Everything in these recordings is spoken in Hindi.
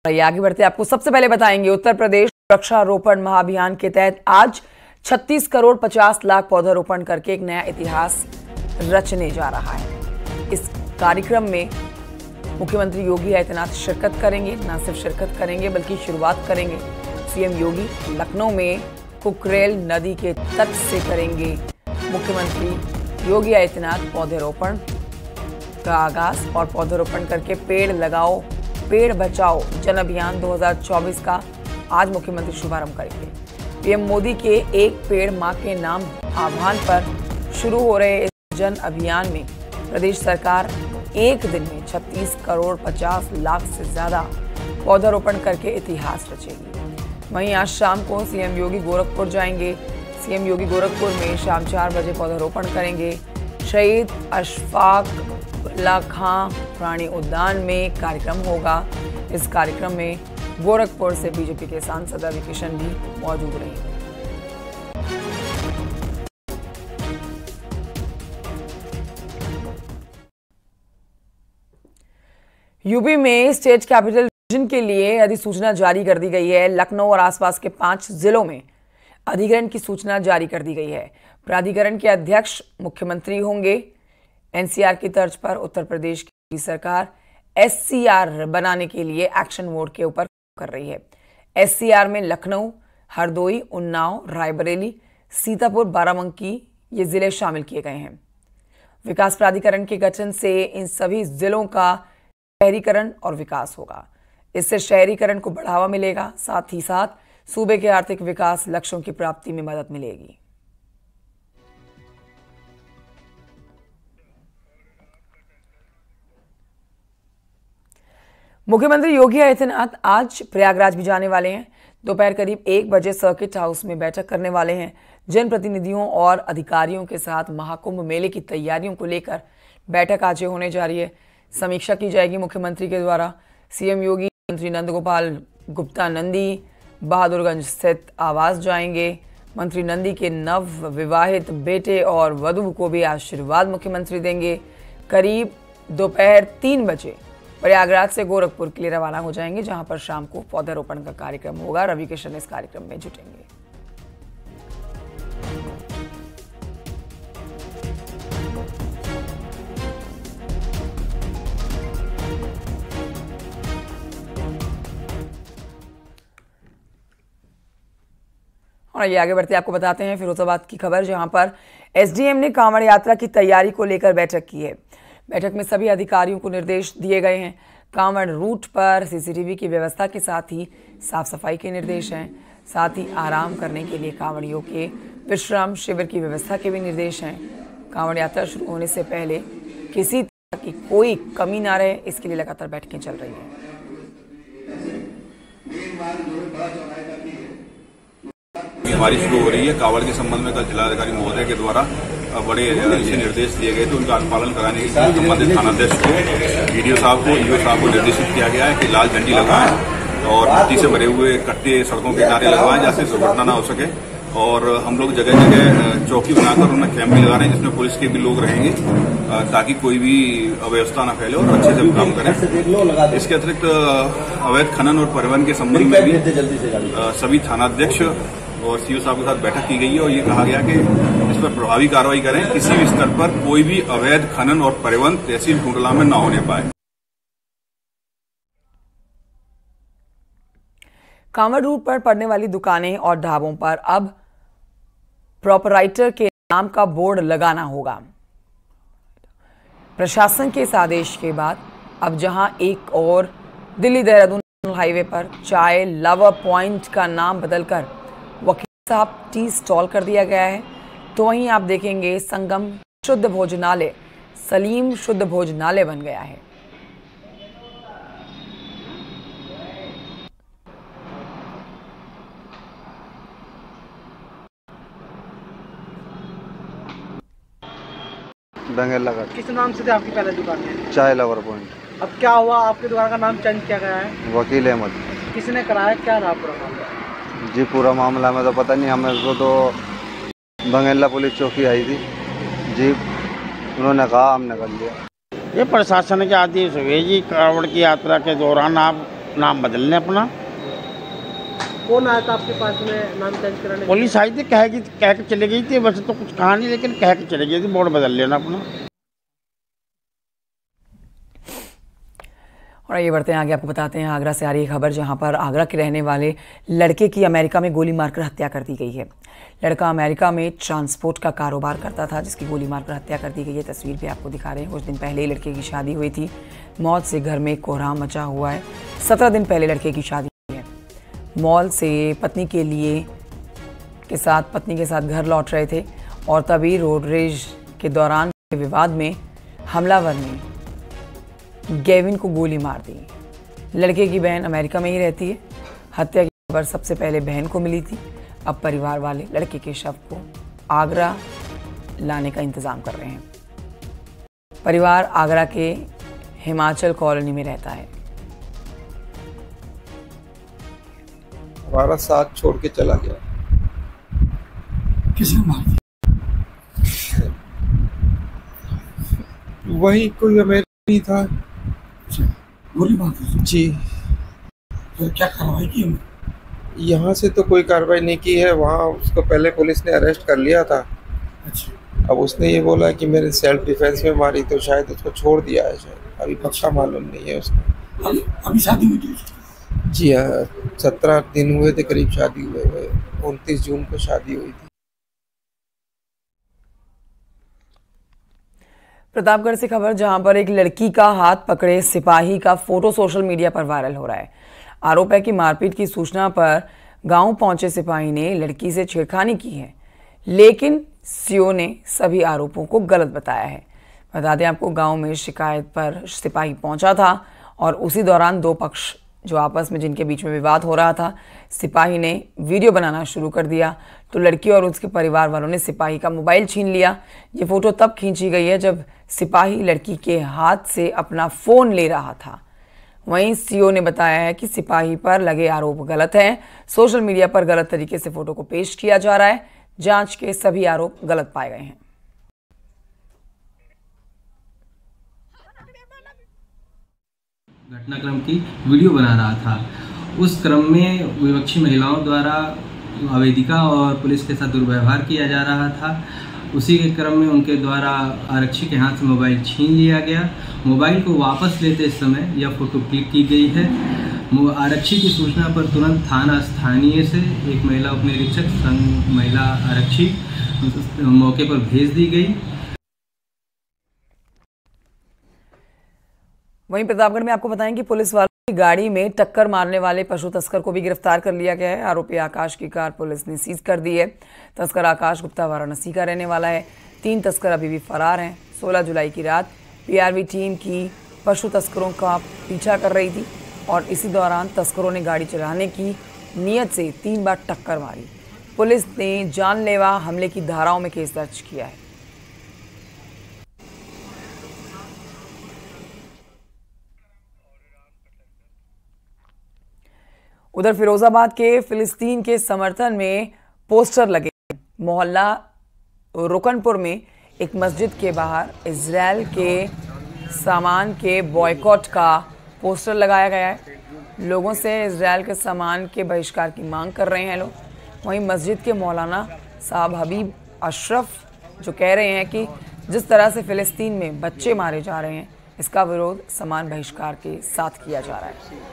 आइए आगे बढ़ते आपको सबसे पहले बताएंगे उत्तर प्रदेश वृक्षारोपण महाअभियान के तहत आज 36 करोड़ 50 लाख पौधारोपण करके एक नया इतिहास रचने जा रहा है। इस कार्यक्रम में मुख्यमंत्री योगी आदित्यनाथ शिरकत करेंगे। न सिर्फ शिरकत करेंगे बल्कि शुरुआत करेंगे। सीएम योगी लखनऊ में कुकरेल नदी के तट से करेंगे मुख्यमंत्री योगी आदित्यनाथ पौधारोपण का आगाज और पौधारोपण करके पेड़ लगाओ पेड़ बचाओ जन अभियान 2024 का आज मुख्यमंत्री शुभारंभ करेंगे। पीएम मोदी के एक पेड़ मां के नाम आह्वान पर शुरू हो रहे इस जन अभियान में प्रदेश सरकार एक दिन में 36 करोड़ 50 लाख से ज्यादा पौधारोपण करके इतिहास रचेगी। वहीं आज शाम को सीएम योगी गोरखपुर जाएंगे। सीएम योगी गोरखपुर में शाम 4 बजे पौधारोपण करेंगे। शहीद अशफाक उल्लाह खां प्राणी उद्यान में कार्यक्रम होगा। इस कार्यक्रम में गोरखपुर से बीजेपी के सांसद रवि किशन भी मौजूद रहेंगे। यूपी में स्टेट कैपिटल रीजन के लिए अधिसूचना जारी कर दी गई है। लखनऊ और आसपास के 5 जिलों में अधिग्रहण की सूचना जारी कर दी गई है। प्राधिकरण के अध्यक्ष मुख्यमंत्री होंगे। एनसीआर की तर्ज पर उत्तर प्रदेश की सरकार एससीआर बनाने के लिए एक्शन मोड के ऊपर कर रही है। एससीआर में लखनऊ, हरदोई, उन्नाव, रायबरेली, सीतापुर, बाराबंकी ये जिले शामिल किए गए हैं। विकास प्राधिकरण के गठन से इन सभी जिलों का शहरीकरण और विकास होगा। इससे शहरीकरण को बढ़ावा मिलेगा, साथ ही साथ सूबे के आर्थिक विकास लक्ष्यों की प्राप्ति में मदद मिलेगी। मुख्यमंत्री योगी आदित्यनाथ आज प्रयागराज भी जाने वाले हैं। दोपहर करीब 1 बजे सर्किट हाउस में बैठक करने वाले हैं। जनप्रतिनिधियों और अधिकारियों के साथ महाकुंभ मेले की तैयारियों को लेकर बैठक आज होने जा रही है। समीक्षा की जाएगी मुख्यमंत्री के द्वारा। सीएम योगी मंत्री नंदगोपाल गुप्ता नंदी बहादुरगंज स्थित आवास जाएंगे। मंत्री नंदी के नव विवाहित बेटे और वधू को भी आशीर्वाद मुख्यमंत्री देंगे। करीब दोपहर 3 बजे प्रयागराज से गोरखपुर के लिए रवाना हो जाएंगे, जहां पर शाम को पौधारोपण का कार्यक्रम होगा। रवि किशन इस कार्यक्रम में जुटेंगे। और ये आगे बढ़ते आपको बताते हैं फिरोजाबाद की खबर, जहां पर एसडीएम ने कांवड़ यात्रा की तैयारी को लेकर बैठक की है। बैठक में सभी अधिकारियों को निर्देश दिए गए हैं। कांवड़ रूट पर सीसीटीवी की व्यवस्था के साथ ही साफ सफाई के निर्देश हैं। साथ ही आराम करने के लिए कांवड़ियों के विश्राम शिविर की व्यवस्था के भी निर्देश हैं। कांवड़ यात्रा शुरू होने से पहले किसी तरह की कोई कमी ना रहे, इसके लिए लगातार बैठकें चल रही हैं। हमारी शुरू हो रही है। कांवड़ के संबंध में कल जिलाधिकारी महोदय के द्वारा बड़े अच्छे निर्देश दिए गए थे। उनका अनुपालन कराने के लिए संबंधित थानाध्यक्ष को, डीडीओ साहब को, ईओ साहब को निर्देशित किया गया है कि लाल झंडी लगवाएं और मिट्टी से भरे हुए कट्टे सड़कों के किनारे लगवाएं, जिससे दुर्घटना न हो सके। और हम लोग जगह जगह चौकी बनाकर उनमें कैंप भी लगा रहे हैं, जिसमें पुलिस के भी लोग रहेंगे ताकि कोई भी अव्यवस्था न फैले और अच्छे से काम करें। इसके अतिरिक्त अवैध खनन और परिवहन के संबंध में भी सभी थानाध्यक्ष और सीओ साहब के साथ बैठक की गई है और ये कहा गया कि इस पर प्रभावी कार्रवाई करें। किसी भी स्तर पर कोई भी अवैध खनन और परिवहन तहसील टूंडला में न होने पाए। कांवड़ रूट पर पड़ने वाली दुकानें और ढाबों पर अब प्रोपराइटर के नाम का बोर्ड लगाना होगा। प्रशासन के इस आदेश के बाद अब जहां एक और दिल्ली देहरादून हाईवे पर चाय लवर पॉइंट का नाम बदलकर वकील साहब टी स्टॉल कर दिया गया है, तो वहीं आप देखेंगे संगम शुद्ध भोजनालय सलीम शुद्ध भोजनालय बन गया है। बंगेला का। किस नाम से थी आपकी पहले दुकान में? चाय लवर पॉइंट। अब क्या हुआ, आपकी दुकान का नाम चेंज किया गया है? वकील अहमद। किसने कराया, क्या रहा पूरा मामला? जी पूरा मामला में तो पता नहीं, हमें को तो बंगेला पुलिस चौकी आई थी जी, उन्होंने कहा हमने कर लिया। ये प्रशासन के आदेश हुए जी। कांवड़ की यात्रा के दौरान आप नाम बदल लें अपना। कौन आया था आपके पास में नाम चेंज कराने? पुलिस आई थी, कह के चली गई थी। वैसे तो कुछ कहा नहीं, लेकिन कह के चली गई थी बोर्ड बदल लेना अपना। और ये बढ़ते हैं आगे, आपको बताते हैं आगरा से आ रही खबर, जहां पर आगरा के रहने वाले लड़के की अमेरिका में गोली मारकर हत्या कर दी गई है। लड़का अमेरिका में ट्रांसपोर्ट का कारोबार करता था, जिसकी गोली मारकर हत्या कर दी गई है। तस्वीर भी आपको दिखा रहे हैं। कुछ दिन पहले ही लड़के की शादी हुई थी। मौत से घर में कोहराम मचा हुआ है। 17 दिन पहले लड़के की शादी हुई है। मॉल से पत्नी के साथ घर लौट रहे थे और तभी रोड रेज के दौरान विवाद में हमलावर ने गेविन को गोली मार दी। लड़के की बहन अमेरिका में ही रहती है। हत्या की खबर सबसे पहले बहन को मिली थी। अब परिवार वाले लड़के के शव को आगरा लाने का इंतजाम कर रहे हैं। परिवार आगरा के हिमाचल कॉलोनी में रहता है। हमारा साथ छोड़ के चला गया। किसने मार दिया? वही कोई अमेरिकी था। गोली मार दी जी। तो क्या कार्रवाई की? यहाँ से तो कोई कार्रवाई नहीं की है। वहाँ उसको पहले पुलिस ने अरेस्ट कर लिया था। अच्छा। अब उसने ये बोला कि मेरे सेल्फ डिफेंस में मारी, तो शायद उसको छोड़ दिया है। शायद अभी पक्का मालूम नहीं है उसको। अभी शादी हुई थी? जी हाँ, 17 दिन हुए थे करीब शादी हुए। 29 जून को शादी हुई थी। प्रतापगढ़ से खबर, जहां पर एक लड़की का हाथ पकड़े सिपाही का फोटो सोशल मीडिया पर वायरल हो रहा है। आरोप है कि मारपीट की सूचना पर गांव पहुंचे सिपाही ने लड़की से छेड़खानी की है, लेकिन सीओ ने सभी आरोपों को गलत बताया है। बता दें आपको, गांव में शिकायत पर सिपाही पहुंचा था और उसी दौरान दो पक्ष जो आपस में जिनके बीच में विवाद हो रहा था, सिपाही ने वीडियो बनाना शुरू कर दिया तो लड़की और उसके परिवार वालों ने सिपाही का मोबाइल छीन लिया। ये फोटो तब खींची गई है जब सिपाही लड़की के हाथ से अपना फ़ोन ले रहा था। वहीं सीओ ने बताया है कि सिपाही पर लगे आरोप गलत हैं। सोशल मीडिया पर गलत तरीके से फोटो को पेश किया जा रहा है। जांच के सभी आरोप गलत पाए गए हैं। घटनाक्रम की वीडियो बना रहा था। उस क्रम में विपक्षी महिलाओं द्वारा आवेदिका और पुलिस के साथ दुर्व्यवहार किया जा रहा था। उसी के क्रम में उनके द्वारा आरक्षी के हाथ से मोबाइल छीन लिया गया। मोबाइल को वापस लेते समय यह फोटो क्लिक की गई है। आरक्षी की सूचना पर तुरंत थाना स्थानीय से एक महिला उपनिरीक्षक संघ महिला आरक्षी मौके पर भेज दी गई। वहीं प्रतापगढ़ में आपको बताएं कि पुलिस वालों की गाड़ी में टक्कर मारने वाले पशु तस्कर को भी गिरफ्तार कर लिया गया है। आरोपी आकाश की कार पुलिस ने सीज कर दी है। तस्कर आकाश गुप्ता वाराणसी का रहने वाला है। 3 तस्कर अभी भी फरार हैं। 16 जुलाई की रात पीआरवी टीम की पशु तस्करों का पीछा कर रही थी और इसी दौरान तस्करों ने गाड़ी चलाने की नीयत से 3 बार टक्कर मारी। पुलिस ने जानलेवा हमले की धाराओं में केस दर्ज किया है। उधर फिरोजाबाद के फिलिस्तीन के समर्थन में पोस्टर लगे। मोहल्ला रुकनपुर में एक मस्जिद के बाहर इजरायल के सामान के बॉयकॉट का पोस्टर लगाया गया है। लोगों से इजरायल के सामान के बहिष्कार की मांग कर रहे हैं लोग। वहीं मस्जिद के मौलाना साहब हबीब अशरफ जो कह रहे हैं कि जिस तरह से फिलिस्तीन में बच्चे मारे जा रहे हैं, इसका विरोध सामान बहिष्कार के साथ किया जा रहा है।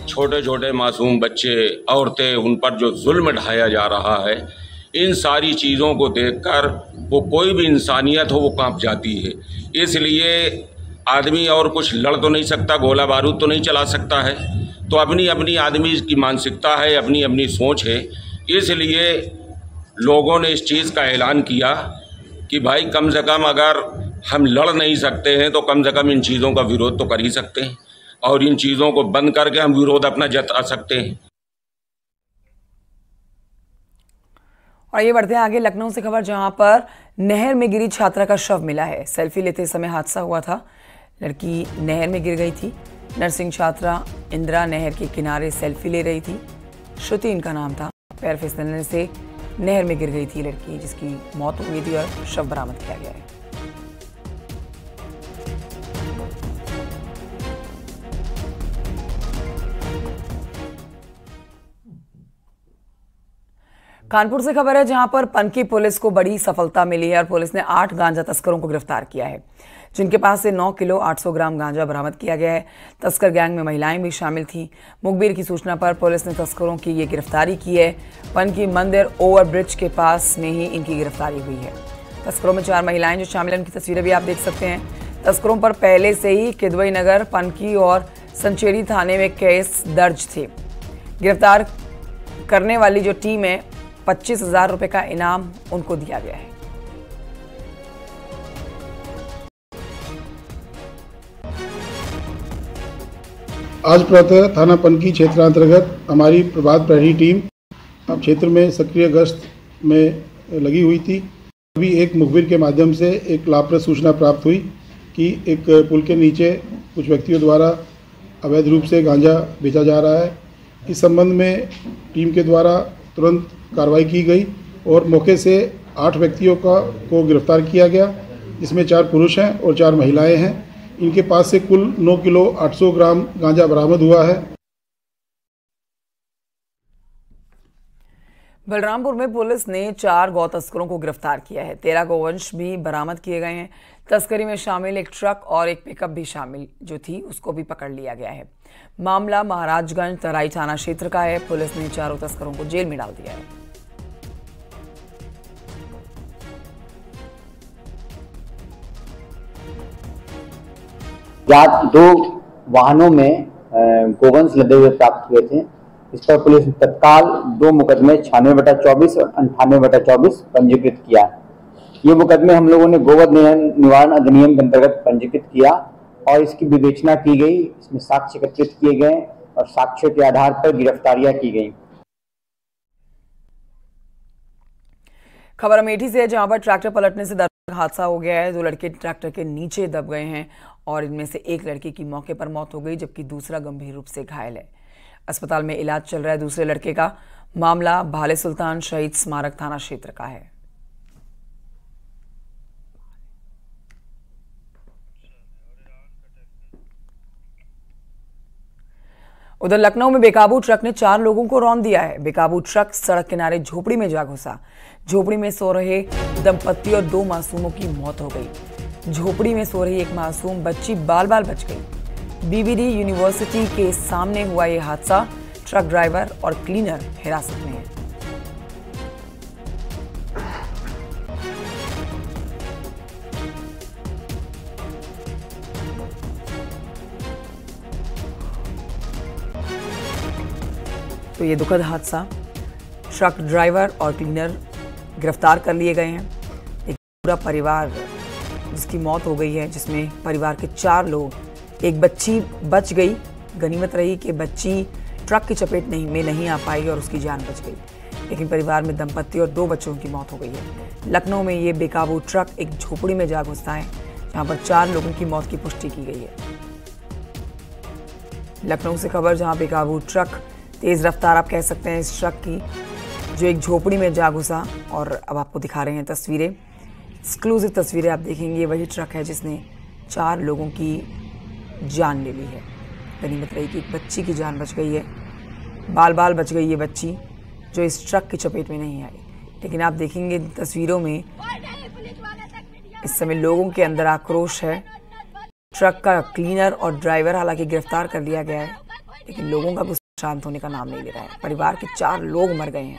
छोटे छोटे मासूम बच्चे, औरतें, उन पर जो जुल्म ढाया जा रहा है, इन सारी चीज़ों को देखकर वो कोई भी इंसानियत हो वो कांप जाती है। इसलिए आदमी और कुछ लड़ तो नहीं सकता, गोला बारूद तो नहीं चला सकता है। तो अपनी अपनी आदमी की मानसिकता है, अपनी अपनी सोच है। इसलिए लोगों ने इस चीज़ का ऐलान किया कि भाई कम से कम अगर हम लड़ नहीं सकते हैं तो कम से कम इन चीज़ों का विरोध तो कर ही सकते हैं और इन चीज़ों को बंद करके हम विरोध अपना जता सकते हैं। और ये बढ़ते हैं आगे लखनऊ से खबर, जहां पर नहर में गिरी छात्रा का शव मिला है। सेल्फी लेते समय हादसा हुआ था। लड़की नहर में गिर गई थी। नर्सिंग छात्रा इंदिरा नहर के किनारे सेल्फी ले रही थी। श्रुति इनका नाम था। पैर फिसलने से नहर में गिर गई थी लड़की, जिसकी मौत हो गई थी और शव बरामद किया गया है। कानपुर से खबर है, जहां पर पनकी पुलिस को बड़ी सफलता मिली है और पुलिस ने 8 गांजा तस्करों को गिरफ्तार किया है, जिनके पास से 9 किलो 800 ग्राम गांजा बरामद किया गया है। तस्कर गैंग में महिलाएं भी शामिल थीं। मुखबिर की सूचना पर पुलिस ने तस्करों की ये गिरफ्तारी की है। पनकी मंदिर ओवरब्रिज के पास में ही इनकी गिरफ्तारी हुई है। तस्करों में 4 महिलाएं जो शामिल हैं, उनकी तस्वीरें भी आप देख सकते हैं। तस्करों पर पहले से ही किदवई नगर, पनकी और संचेरी थाने में केस दर्ज थे। गिरफ्तार करने वाली जो टीम है, 25,000 रुपए का इनाम उनको दिया गया है। आज प्रातः थाना पनकी क्षेत्रांतर्गत हमारी प्रभात प्रहरी टीम अब क्षेत्र में सक्रिय गश्त में लगी हुई थी। अभी एक मुखबिर के माध्यम से एक लाभप्रद सूचना प्राप्त हुई कि एक पुल के नीचे कुछ व्यक्तियों द्वारा अवैध रूप से गांजा बेचा जा रहा है। इस संबंध में टीम के द्वारा तुरंत कार्रवाई की गई और मौके से 8 व्यक्तियों को गिरफ्तार किया गया, जिसमें 4 पुरुष हैं और 4 महिलाएं हैं। इनके पास से कुल 9 किलो 800 ग्राम गांजा बरामद हुआ है। बलरामपुर में पुलिस ने 4 गौ तस्करों को गिरफ्तार किया है। 13 गौवंश भी बरामद किए गए हैं। तस्करी में शामिल एक ट्रक और एक पिकअप भी शामिल जो थी, उसको भी पकड़ लिया गया है। मामला महाराजगंज तराई थाना क्षेत्र का है। पुलिस ने 4 तस्करों को जेल में डाल दिया है। रात 2 वाहनों में गोवंश लदे हुए प्राप्त हुए थे। इस पर पुलिस ने तत्काल 2 मुकदमे 96/24 और 98/24 पंजीकृत किया। ये मुकदमे हम लोगों ने गोवध निवारण अधिनियम के अंतर्गत पंजीकृत किया और इसकी विवेचना की गई। इसमें साक्ष्य एकत्रित किए गए और साक्ष्यों के आधार पर गिरफ्तारियां की गई। खबर अमेठी से है, जहां पर ट्रैक्टर पलटने से दर्दनाक हादसा हो गया है। 2 लड़के ट्रैक्टर के नीचे दब गए हैं और इनमें से एक लड़के की मौके पर मौत हो गई, जबकि दूसरा गंभीर रूप से घायल है। अस्पताल में इलाज चल रहा है दूसरे लड़के का। मामला भाले सुल्तान शहीद स्मारक थाना क्षेत्र का है। उधर लखनऊ में बेकाबू ट्रक ने 4 लोगों को रौंद दिया है। बेकाबू ट्रक सड़क किनारे झोपड़ी में जा घुसा। झोपड़ी में सो रहे दंपत्ति और 2 मासूमों की मौत हो गई। झोपड़ी में सो रही एक मासूम बच्ची बाल बाल बच गई। बीबीडी यूनिवर्सिटी के सामने हुआ यह हादसा। ट्रक ड्राइवर और क्लीनर हिरासत में है। तो ये दुखद हादसा, ट्रक ड्राइवर और क्लीनर गिरफ्तार कर लिए गए हैं। एक पूरा परिवार जिसकी मौत हो गई है, जिसमें परिवार के 4 लोग, एक बच्ची बच गई। गनीमत रही कि बच्ची ट्रक की चपेट में नहीं आ पाई और उसकी जान बच गई, लेकिन परिवार में दंपत्ति और 2 बच्चों की मौत हो गई है। लखनऊ में ये बेकाबू ट्रक एक झोपड़ी में जा घुसता है, जहां पर 4 लोगों की मौत की पुष्टि की गई है। लखनऊ से खबर, जहां बेकाबू ट्रक, तेज रफ्तार आप कह सकते हैं इस ट्रक की, जो एक झोपड़ी में जा घुसा। और अब आपको दिखा रहे हैं तस्वीरें, एक्सक्लूसिव तस्वीरें आप देखेंगे। वही ट्रक है जिसने 4 लोगों की जान ले ली है। गनीमत रही कि एक बच्ची की जान बच गई है, बाल बाल बच गई ये बच्ची, जो इस ट्रक की चपेट में नहीं आई। लेकिन आप देखेंगे तस्वीरों में इस समय लोगों के अंदर आक्रोश है। ट्रक का क्लीनर और ड्राइवर हालांकि गिरफ्तार कर लिया गया है, लेकिन लोगों का गुस्सा शांत होने का नाम नहीं ले रहा है। परिवार के 4 लोग मर गए हैं।